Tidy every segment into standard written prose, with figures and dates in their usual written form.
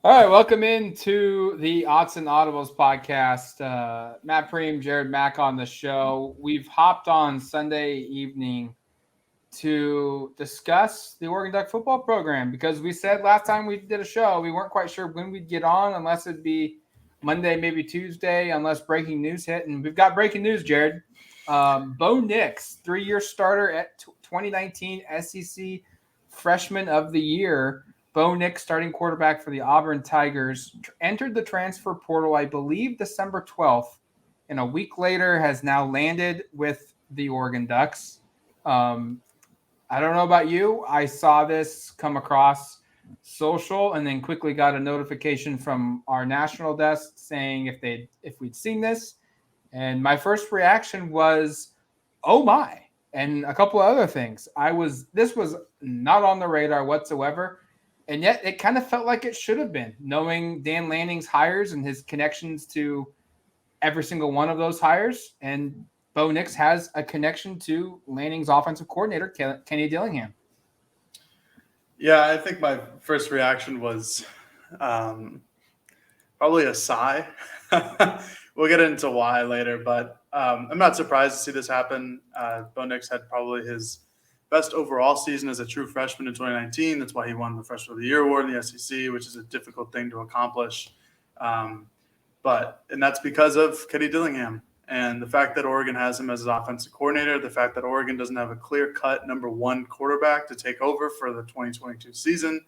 All right, welcome into the Odds and Audibles podcast. Matt Prehm, Jared Mack on the show. We've hopped on Sunday evening to discuss the Oregon Duck football program because we said last time we did a show we weren't quite sure when we'd get on, unless it'd be Monday, maybe Tuesday, unless breaking news hit. And we've got breaking news, Jared. Bo Nix, 3-year starter at 2019 SEC Freshman of the Year. Bo Nix, starting quarterback for the Auburn Tigers, entered the transfer portal, I believe, December 12th, and a week later has now landed with the Oregon Ducks. I don't know about you. I saw this come across social and then quickly got a notification from our national desk saying if we'd seen this. And my first reaction was, oh my, and a couple of other things. This was not on the radar whatsoever. And yet it kind of felt like it should have been, knowing Dan Lanning's hires and his connections to every single one of those hires. And Bo Nix has a connection to Lanning's offensive coordinator, Kenny Dillingham. Yeah, I think my first reaction was probably a sigh. We'll get into why later, but I'm not surprised to see this happen. Bo Nix had probably his best overall season as a true freshman in 2019. That's why he won the Freshman of the Year award in the SEC, which is a difficult thing to accomplish. And that's because of Kenny Dillingham. And the fact that Oregon has him as his offensive coordinator, the fact that Oregon doesn't have a clear-cut number one quarterback to take over for the 2022 season,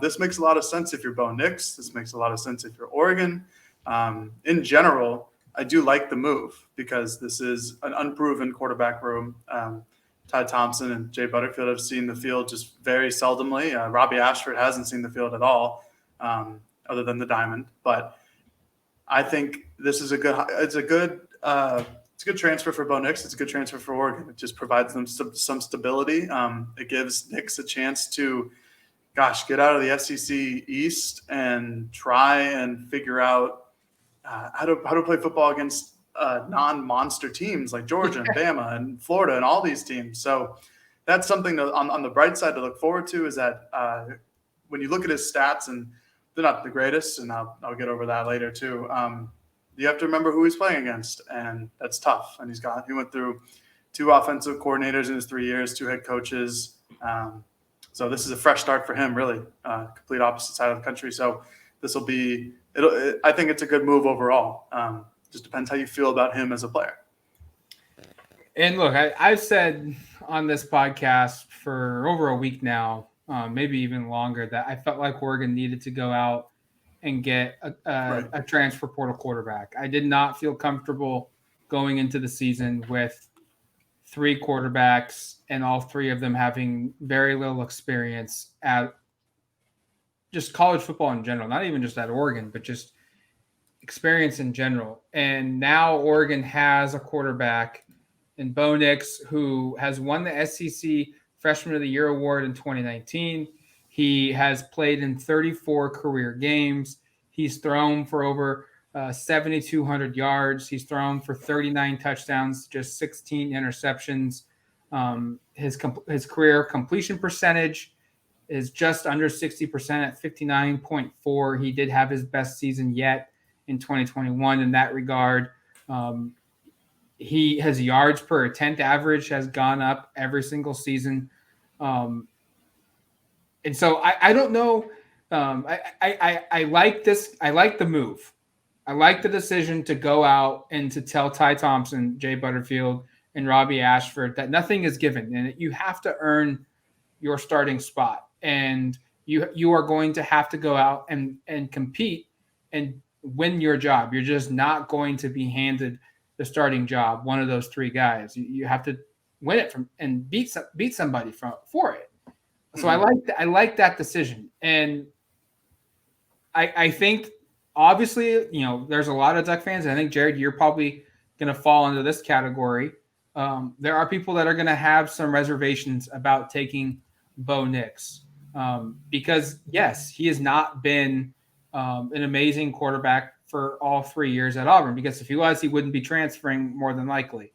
this makes a lot of sense if you're Bo Nix. This makes a lot of sense if you're Oregon. In general, I do like the move because this is an unproven quarterback room. Ty Thompson and Jay Butterfield have seen the field just very seldomly. Robbie Ashford hasn't seen the field at all, other than the diamond. But I think this is a good transfer for Bo Nix. It's a good transfer for Oregon. It just provides them some stability. It gives Nix a chance to, get out of the SEC East and try and figure out how to play football against non-monster teams like Georgia and Bama and Florida and all these teams. So that's something on the bright side to look forward to, is that when you look at his stats, and they're not the greatest, and I'll get over that later too. You have to remember who he's playing against, and that's tough. And he went through 2 offensive coordinators in his 3 years, 2 head coaches. So this is a fresh start for him, really, complete opposite side of the country. So this will be I think it's a good move overall. Just depends how you feel about him as a player. And look, I've said on this podcast for over a week now, maybe even longer, that I felt like Oregon needed to go out and get a transfer portal quarterback. I did not feel comfortable going into the season with 3 quarterbacks and all 3 of them having very little experience at just college football in general, not even just at Oregon, but just experience in general. And now Oregon has a quarterback in Bo Nix, who has won the SEC Freshman of the Year award in 2019. He has played in 34 career games. He's thrown for over 7,200 yards. He's thrown for 39 touchdowns, just 16 interceptions. His career completion percentage is just under 60% at 59.4. He did have his best season yet in 2021 in that regard. His yards per attempt average has gone up every single season. And so I don't know. I like this. I like the move. I like the decision to go out and to tell Ty Thompson, Jay Butterfield, and Robbie Ashford that nothing is given and that you have to earn your starting spot. And you are going to have to go out and compete and win your job. You're just not going to be handed the starting job, one of those 3 guys. You have to win it from and beat somebody for it. So I like that decision. And I think obviously, there's a lot of Duck fans. And I think, Jared, you're probably going to fall into this category. There are people that are going to have some reservations about taking Bo Nix because, yes, he has not been an amazing quarterback for all 3 years at Auburn, because if he was, he wouldn't be transferring more than likely.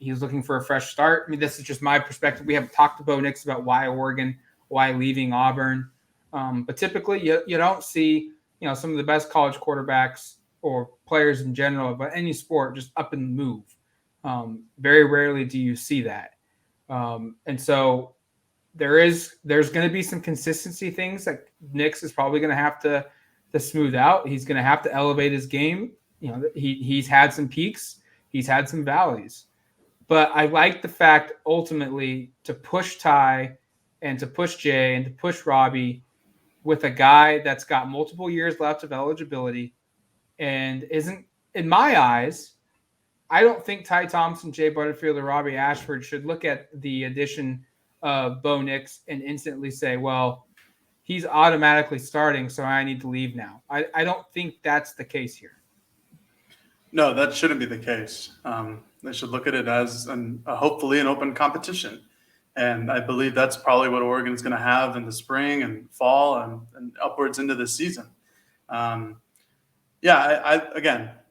He's looking for a fresh start. I mean, this is just my perspective. We haven't talked to Bo Nix about why Oregon, why leaving Auburn. But typically, you don't see some of the best college quarterbacks or players in general, but any sport, just up and move. Very rarely do you see that, and so there's going to be some consistency things that Nix is probably going to have to smooth out. He's going to have to elevate his game. He's had some peaks, he's had some valleys, but I like the fact ultimately to push Ty and to push Jay and to push Robbie with a guy that's got multiple years left of eligibility and isn't, in my eyes, I don't think Ty Thompson, Jay Butterfield, or Robbie Ashford should look at the addition of Bo Nix and instantly say, well, he's automatically starting, so I need to leave now. I don't think that's the case here. No, that shouldn't be the case. They should look at it as hopefully an open competition. And I believe that's probably what Oregon's going to have in the spring and fall and upwards into the season.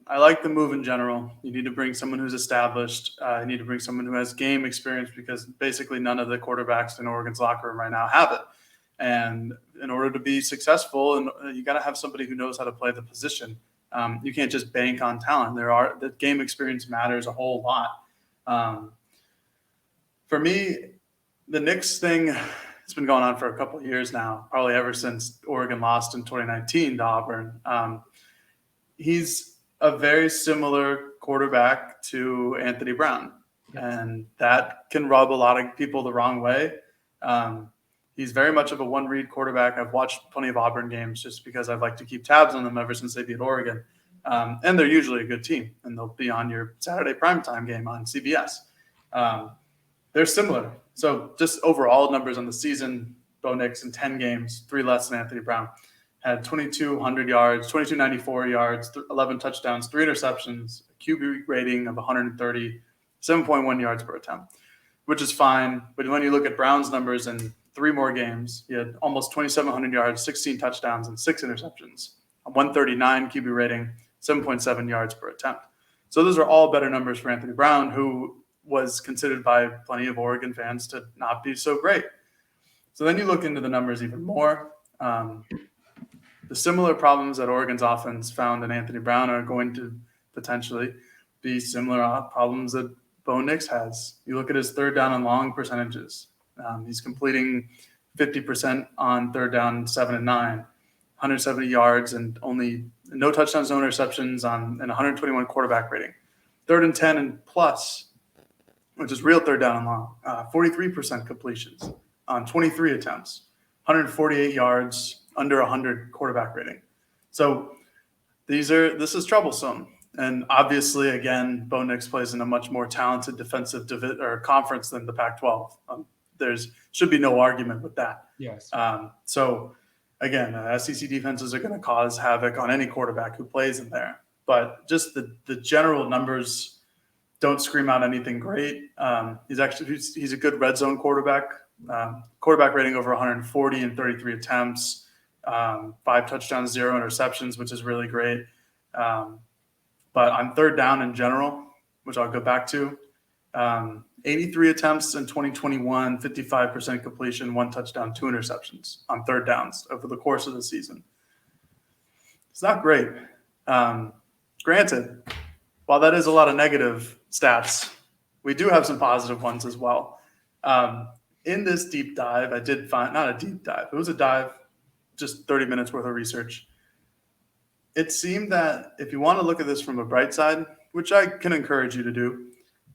I like the move in general. You need to bring someone who's established. You need to bring someone who has game experience because basically none of the quarterbacks in Oregon's locker room right now have it. And in order to be successful, you got to have somebody who knows how to play the position. You can't just bank on talent. The game experience matters a whole lot. For me, the Nix thing has been going on for a couple of years now, probably ever since Oregon lost in 2019 to Auburn. He's a very similar quarterback to Anthony Brown, and that can rub a lot of people the wrong way. He's very much of a one-read quarterback. I've watched plenty of Auburn games just because I've liked to keep tabs on them ever since they beat Oregon. And they're usually a good team, and they'll be on your Saturday primetime game on CBS. They're similar. So just overall numbers on the season, Bo Nix in 10 games, 3 less than Anthony Brown. Had 2,200 yards, 2,294 yards, 11 touchdowns, 3 interceptions, a QB rating of 130, 7.1 yards per attempt, which is fine. But when you look at Brown's numbers in 3 more games, he had almost 2,700 yards, 16 touchdowns, and 6 interceptions, a 139 QB rating, 7.7 yards per attempt. So those are all better numbers for Anthony Brown, who was considered by plenty of Oregon fans to not be so great. So then you look into the numbers even more. The similar problems that Oregon's offense found in Anthony Brown are going to potentially be similar problems that Bo Nix has. You look at his third down and long percentages. He's completing 50% on third down, 7 and 9, 170 yards, and only no touchdowns, no interceptions and 121 quarterback rating. 3rd and 10 and plus, which is real third down and long, 43% completions on 23 attempts, 148 yards, under 100 quarterback rating. So this is troublesome. And obviously, again, Bo Nix plays in a much more talented defensive conference than the Pac-12. There's should be no argument with that. Yes. So again, SEC defenses are going to cause havoc on any quarterback who plays in there. But just the general numbers don't scream out anything great. He's a good red zone quarterback. Quarterback rating over 140 in 33 attempts. 5 touchdowns, 0 interceptions, which is really great. But on third down in general, which I'll go back to, 83 attempts in 2021, 55% completion, 1 touchdown, 2 interceptions on third downs over the course of the season. It's not great. Granted, while that is a lot of negative stats, we do have some positive ones as well. In this deep dive, I did find, not a deep dive, it was a dive, just 30 minutes worth of research. It seemed that if you want to look at this from a bright side, which I can encourage you to do,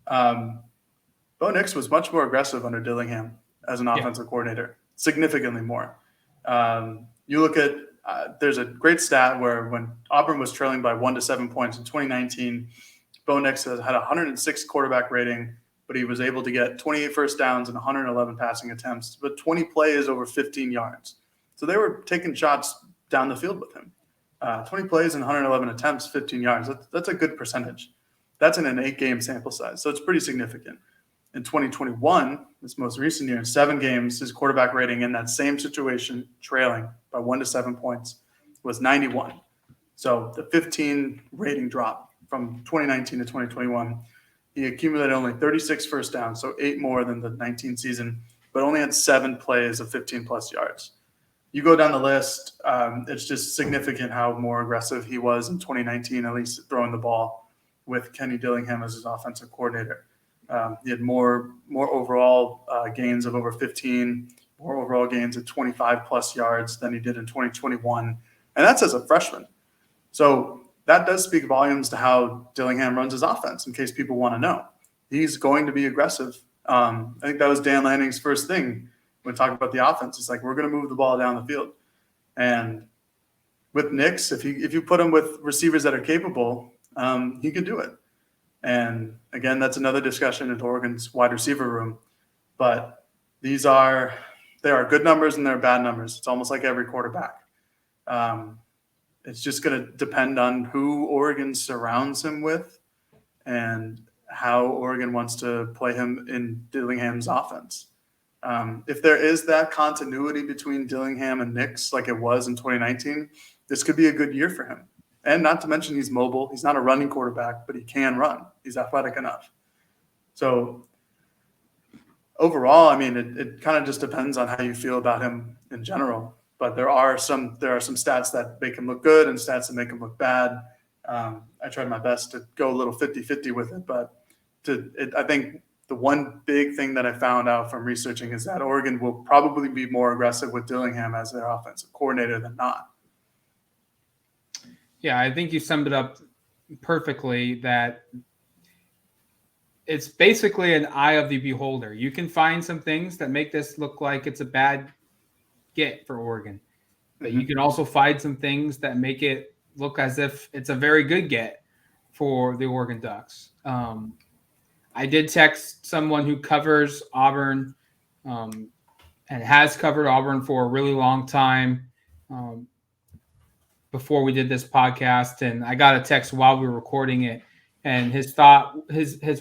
Bo Nix was much more aggressive under Dillingham as an offensive coordinator, significantly more. You look at, there's a great stat where when Auburn was trailing by 1 to 7 points in 2019, Bo Nix had 106 quarterback rating, but he was able to get 28 first downs and 111 passing attempts, but 20 plays over 15 yards. So they were taking shots down the field with him. 20 plays and 111 attempts, 15 yards. That's a good percentage. That's in an 8-game sample size, so it's pretty significant. In 2021, this most recent year, in 7 games, his quarterback rating in that same situation, trailing by 1 to 7 points, was 91. So the 15 rating drop from 2019 to 2021. He accumulated only 36 first downs, so 8 more than the 19 season, but only had 7 plays of 15-plus yards. you go down the list, it's just significant how more aggressive he was in 2019, at least throwing the ball with Kenny Dillingham as his offensive coordinator. He had more overall gains of over 15, more overall gains of 25 plus yards than he did in 2021. And that's as a freshman. So that does speak volumes to how Dillingham runs his offense, in case people want to know. He's going to be aggressive. I think that was Dan Lanning's first thing when talking about the offense. It's like, we're going to move the ball down the field. And with Nix, if you put him with receivers that are capable, he could do it. And again, that's another discussion in Oregon's wide receiver room. But they are good numbers and they're bad numbers. It's almost like every quarterback. It's just going to depend on who Oregon surrounds him with and how Oregon wants to play him in Dillingham's offense. If there is that continuity between Dillingham and Nix like it was in 2019, this could be a good year for him. And not to mention he's mobile. He's not a running quarterback, but he can run. He's athletic enough. So overall, I mean, it kind of just depends on how you feel about him in general. But there are some stats that make him look good and stats that make him look bad. I tried my best to go a little 50-50 with it, but I think the one big thing that I found out from researching is that Oregon will probably be more aggressive with Dillingham as their offensive coordinator than not. Yeah, I think you summed it up perfectly, that it's basically an eye of the beholder. You can find some things that make this look like it's a bad get for Oregon, but you can also find some things that make it look as if it's a very good get for the Oregon Ducks. I did text someone who covers Auburn and has covered Auburn for a really long time before we did this podcast, and I got a text while we were recording it, and his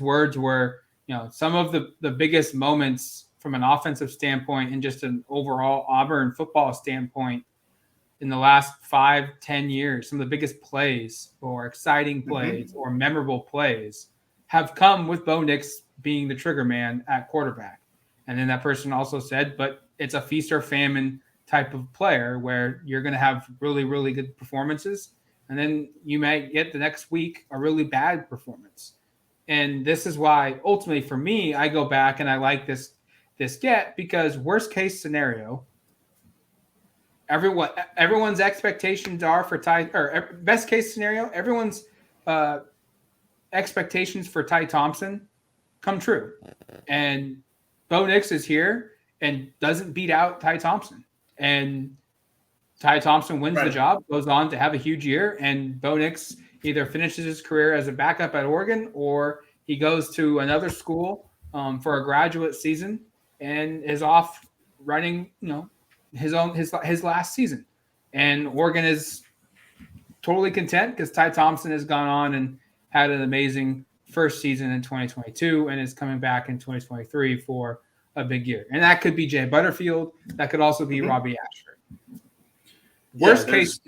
words were, some of the biggest moments from an offensive standpoint and just an overall Auburn football standpoint in the last 5-10 years, some of the biggest plays or exciting plays or memorable plays have come with Bo Nix being the trigger man at quarterback. And then that person also said, but it's a feast or famine type of player where you're going to have really, really good performances, and then you might get the next week a really bad performance. And this is why ultimately for me, I go back and I like this get, because worst case scenario, everyone's expectations are for best case scenario, everyone's expectations for Ty Thompson come true. And Bo Nix is here and doesn't beat out Ty Thompson. And Ty Thompson wins the job, goes on to have a huge year, and Bo Nix either finishes his career as a backup at Oregon or he goes to another school for a graduate season and is off running, his last season. And Oregon is totally content because Ty Thompson has gone on and had an amazing first season in 2022 and is coming back in 2023 for a big year. And that could be Jay Butterfield. That could also be Robbie Ashford. Worst case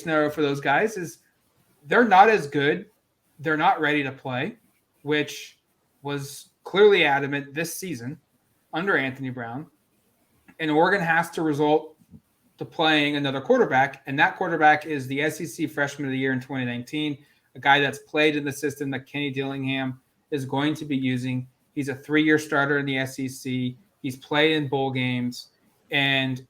scenario for those guys is they're not as good. They're not ready to play, which was clearly adamant this season under Anthony Brown. And Oregon has to resort to playing another quarterback, and that quarterback is the SEC Freshman of the Year in 2019, a guy that's played in the system that Kenny Dillingham is going to be using. He's a 3-year starter in the SEC. He's played in bowl games, and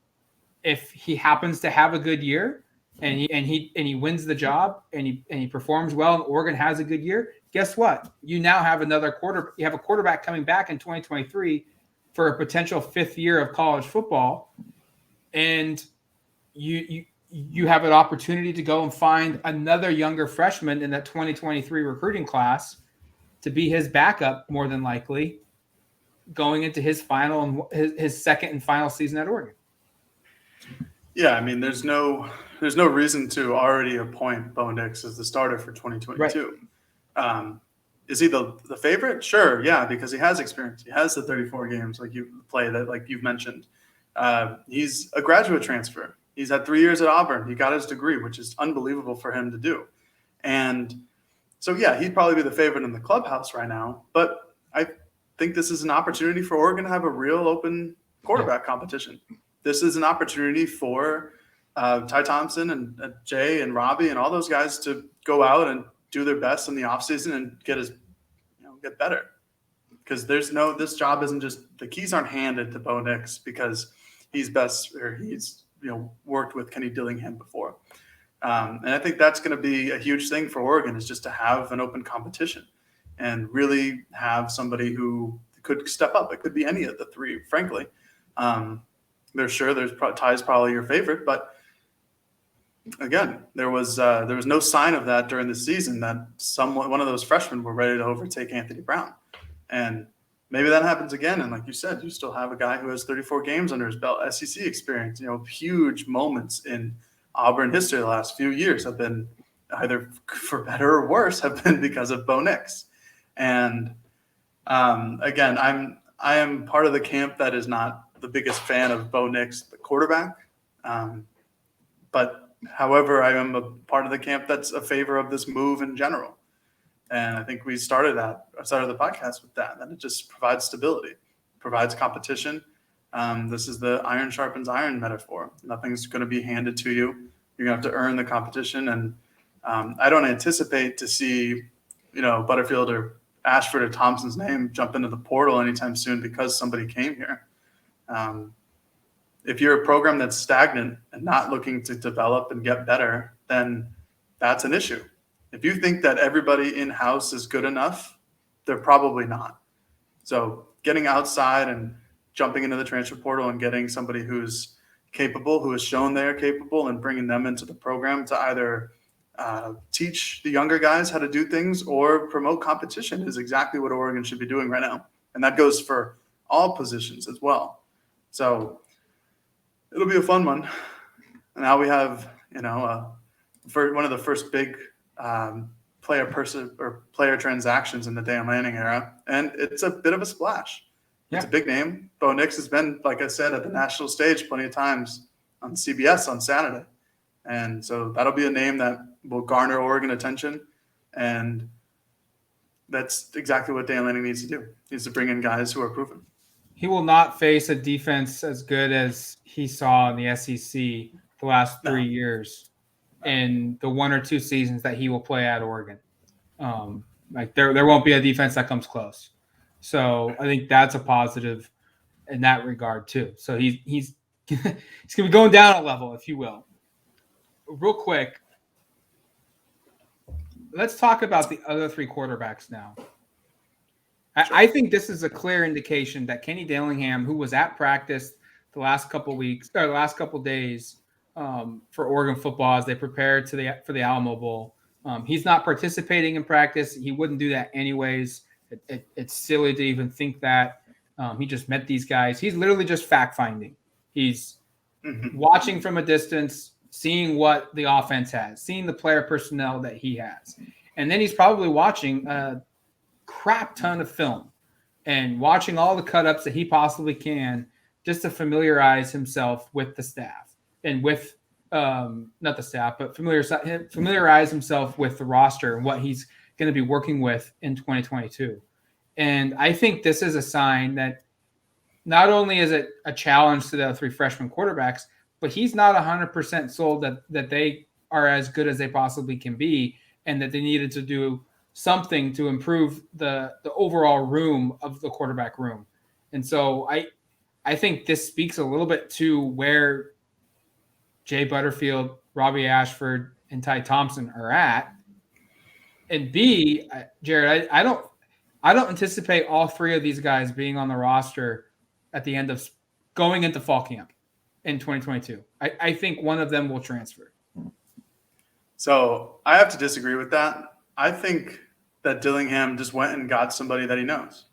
if he happens to have a good year and he wins the job and he performs well and Oregon has a good year, guess what? You now have you have a quarterback coming back in 2023 for a potential 5th year of college football, and you have an opportunity to go and find another younger freshman in that 2023 recruiting class to be his backup, more than likely, going into his second and final season at Oregon. Yeah, I mean, there's no reason to already appoint Bo Nix as the starter for 2022. Right. Is he the favorite? Sure, yeah, because he has experience. He has the 34 games like you've mentioned. He's a graduate transfer. He's had 3 years at Auburn. He got his degree, which is unbelievable for him to do. And so, yeah, he'd probably be the favorite in the clubhouse right now. But I think this is an opportunity for Oregon to have a real open quarterback competition. this is an opportunity for Ty Thompson and Jay and Robbie and all those guys to go out and do their best in the offseason and get better. Because this job isn't just, the keys aren't handed to Bo Nix because he's worked with Kenny Dillingham before. And I think that's going to be a huge thing for Oregon, is just to have an open competition and really have somebody who could step up. It could be any of the three, frankly. Ty's probably your favorite, but again, there was no sign of that during the season that one of those freshmen were ready to overtake Anthony Brown. And maybe that happens again. And like you said, you still have a guy who has 34 games under his belt, SEC experience. Huge moments in Auburn history the last few years have been, either for better or worse, have been because of Bo Nix. And again, I am part of the camp that is not the biggest fan of Bo Nix, the quarterback. But however, I am a part of the camp that's a favor of this move in general. And I think we started the podcast with that it just provides stability, provides competition. This is the iron sharpens iron metaphor. Nothing's going to be handed to you. You're going to have to earn the competition. And I don't anticipate to see, Butterfield or Ashford or Thompson's name jump into the portal anytime soon because somebody came here. If you're a program that's stagnant and not looking to develop and get better, then that's an issue. If you think that everybody in-house is good enough, they're probably not. So getting outside and jumping into the transfer portal and getting somebody who's capable, who has shown they're capable, and bringing them into the program to either teach the younger guys how to do things or promote competition is exactly what Oregon should be doing right now. And that goes for all positions as well. So it'll be a fun one. And now we have, for one of the first big player transactions in the Dan Lanning era, and it's a bit of a splash. Yeah. It's a big name. Bo Nix has been, like I said, at the national stage plenty of times on CBS on Saturday, and so that'll be a name that will garner Oregon attention, and that's exactly what Dan Lanning needs to do. He needs to bring in guys who are proven. He will not face a defense as good as he saw in the SEC the last 3 years. In the 1 or 2 seasons that he will play at Oregon. There won't be a defense that comes close. So I think that's a positive in that regard too. So he's he's going to be going down a level, if you will. Real quick, let's talk about the other 3 quarterbacks now. I think this is a clear indication that Kenny Dillingham, who was at practice the last couple days, for Oregon football as they prepared for the Alamo Bowl. He's not participating in practice. He wouldn't do that anyways. It's silly to even think that. He just met these guys. He's literally just fact-finding. He's watching from a distance, seeing what the offense has, seeing the player personnel that he has. And then he's probably watching a crap ton of film and watching all the cut-ups that he possibly can just to familiarize himself with the staff. And with not the staff, but familiarize himself with the roster and what he's going to be working with in 2022. And I think this is a sign that not only is it a challenge to the 3 freshman quarterbacks, but he's not 100% sold that they are as good as they possibly can be, and that they needed to do something to improve the overall room of the quarterback room. And so I think this speaks a little bit to where Jay Butterfield, Robbie Ashford, and Ty Thompson are at. And B, Jared, I don't anticipate all 3 of these guys being on the roster at the end of going into fall camp in 2022. I think one of them will transfer. So I have to disagree with that. I think that Dillingham just went and got somebody that he knows,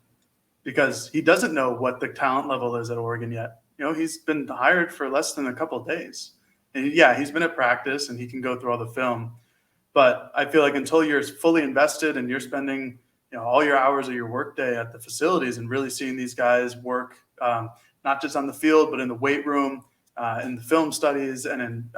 because he doesn't know what the talent level is at Oregon yet. He's been hired for less than a couple of days. And yeah, he's been at practice and he can go through all the film. But I feel like until you're fully invested and you're spending all your hours of your workday at the facilities and really seeing these guys work, not just on the field, but in the weight room, in the film studies, and in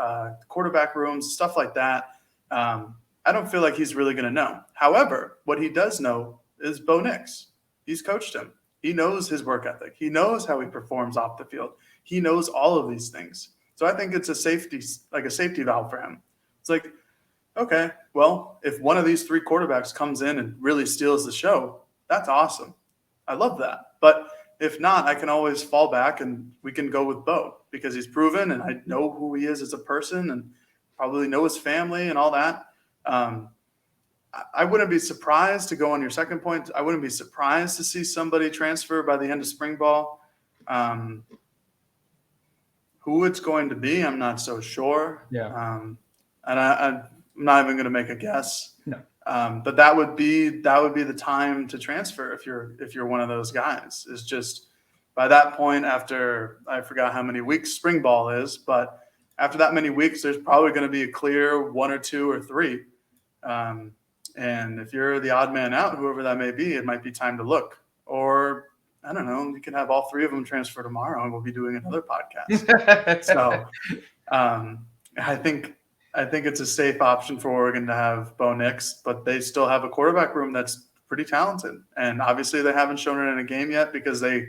quarterback rooms, stuff like that, I don't feel like he's really going to know. However, what he does know is Bo Nix. He's coached him. He knows his work ethic. He knows how he performs off the field. He knows all of these things. So I think it's a safety valve for him. It's like, okay, well, if one of these three quarterbacks comes in and really steals the show, that's awesome. I love that. But if not, I can always fall back and we can go with Bo because he's proven and I know who he is as a person and probably know his family and all that. I wouldn't be surprised, to go on your second point, I wouldn't be surprised to see somebody transfer by the end of spring ball. Who it's going to be, I'm not so sure. Yeah. And I'm not even going to make a guess. No. But that would be the time to transfer if you're one of those guys. Is just by that point, after I forgot how many weeks spring ball is, but after that many weeks, there's probably going to be a clear one or two or three. And if you're the odd man out, whoever that may be, it might be time to look. Or I don't know, you can have all three of them transfer tomorrow, and we'll be doing another podcast. So I think it's a safe option for Oregon to have Bo Nix, but they still have a quarterback room that's pretty talented. And obviously they haven't shown it in a game yet because they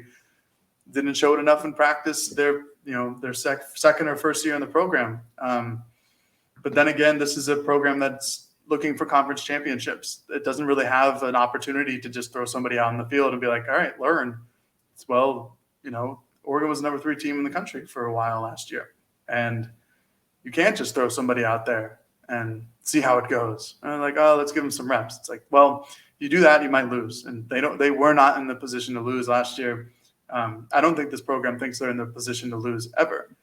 didn't show it enough in practice. Their second or first year in the program. But then again, this is a program that's looking for conference championships. It doesn't really have an opportunity to just throw somebody out in the field and be like, all right, learn. Oregon was the number 3 team in the country for a while last year. And you can't just throw somebody out there and see how it goes. And like, oh, let's give them some reps. It's like, well, you do that, you might lose. And they were not in the position to lose last year. I don't think this program thinks they're in the position to lose ever.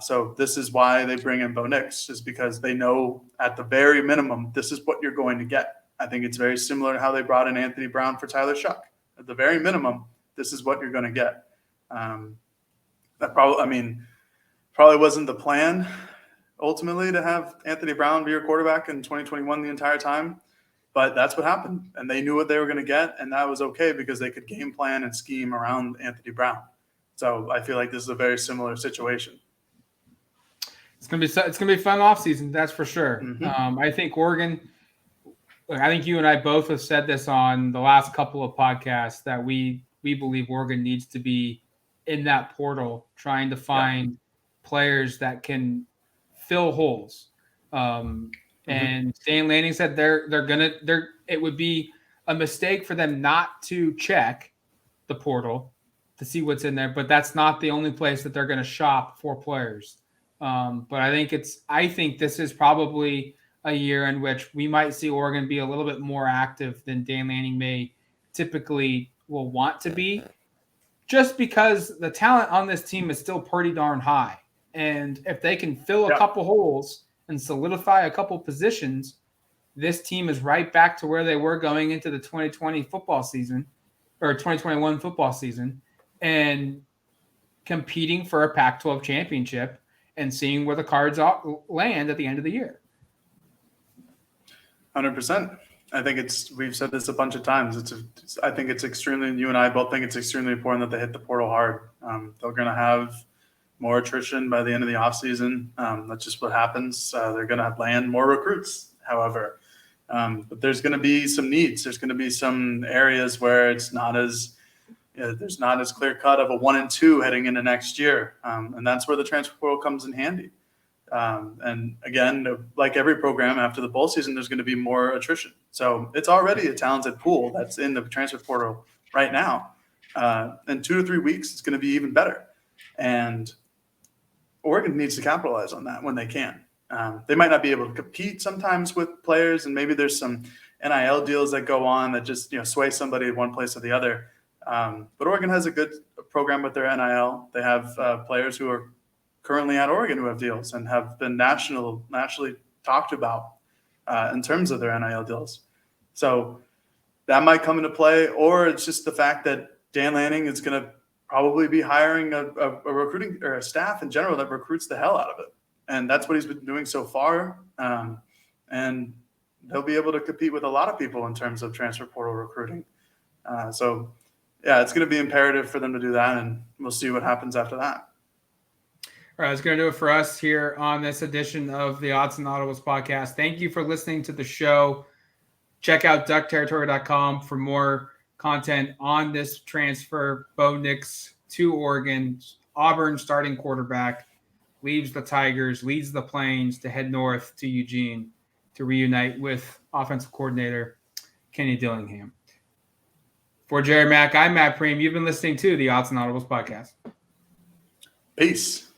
So this is why they bring in Bo Nix, is because they know at the very minimum, this is what you're going to get. I think it's very similar to how they brought in Anthony Brown for Tyler Shuck. At the very minimum, this is what you're going to get. That probably wasn't the plan ultimately to have Anthony Brown be your quarterback in 2021 the entire time, but that's what happened. And they knew what they were going to get, and that was okay because they could game plan and scheme around Anthony Brown. So I feel like this is a very similar situation. It's gonna be a fun offseason, that's for sure. Mm-hmm. I think Oregon. I think you and I both have said this on the last couple of podcasts that we believe Oregon needs to be in that portal, trying to find players that can fill holes. And Dan Lanning said it would be a mistake for them not to check the portal to see what's in there, but that's not the only place that they're going to shop for players. But I think this is probably a year in which we might see Oregon be a little bit more active than Dan Lanning may typically will want to be, just because the talent on this team is still pretty darn high. And if they can fill a couple holes and solidify a couple positions, this team is right back to where they were going into the 2020 football season or 2021 football season and competing for a Pac-12 championship and seeing where the cards land at the end of the year. 100%. I think we've said this a bunch of times. I think it's extremely, you and I both think it's extremely important that they hit the portal hard. They're going to have more attrition by the end of the offseason. That's just what happens. They're going to land more recruits, however. But there's going to be some needs. There's going to be some areas where it's not as there's not as clear cut of a 1 and 2 heading into next year. And that's where the transfer portal comes in handy. And again, like every program after the bowl season, there's going to be more attrition. So it's already a talented pool that's in the transfer portal right now. In 2 to 3 weeks, it's going to be even better. And Oregon needs to capitalize on that when they can. They might not be able to compete sometimes with players, and maybe there's some NIL deals that go on that just sway somebody one place or the other. But Oregon has a good program with their NIL. They have players who are currently at Oregon who have deals and have been nationally talked about in terms of their NIL deals. So that might come into play, or it's just the fact that Dan Lanning is going to probably be hiring a recruiting or a staff in general that recruits the hell out of it. And that's what he's been doing so far. And they'll be able to compete with a lot of people in terms of transfer portal recruiting. So it's going to be imperative for them to do that, and we'll see what happens after that. All right, that's going to do it for us here on this edition of the Odds and Audibles podcast. Thank you for listening to the show. Check out duckterritory.com for more content on this transfer, Bo Nix to Oregon. Auburn starting quarterback leaves the Tigers, leads the Plains to head north to Eugene to reunite with offensive coordinator Kenny Dillingham. For Jared Mack, I'm Matt Prehm. You've been listening to the Odds and Audibles podcast. Peace.